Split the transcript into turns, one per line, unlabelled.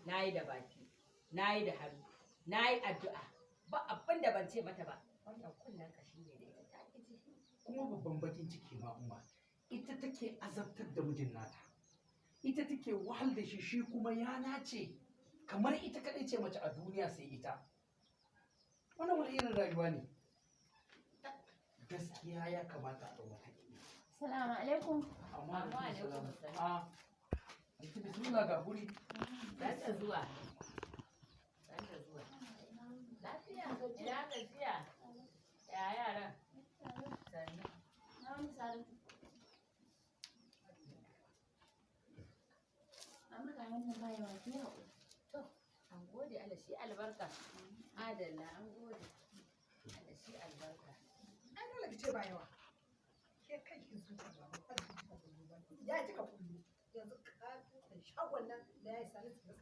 nayi da baki, nayi da hannu, nayi addu'a. Ba abin da ban ce mata ba. Wannan kunnen kashi ne da ita ta ji.
Kuma babban bakin ciki ma umma, ita take azabtar da mijin nata. Ita take wahal da shi kuma ya nace kamar ita kaɗai ce mace a duniya sai ita. Wannan wani irin rayuwa ne? Gaskiya ya kamata a ɗau mataki.
Salamu alaikum.
Amma alaikum salam. Ita bismillah ga guri.
Sanda zuwa. Sanda zuwa. Lafiya, ina gajiya. Ya yaran? Sannu.
Na wani Saratu. Amma ga wannan bayawa ki haƙuri.
To, an gode Allah shi albarka. Adalla an gode. Allah shi albarka.
Ai dole ki ce ba yawa. Ke kai kin so ka ba. Ya ji ka kullu. Yanzu ka shagon nan da ya yi salisu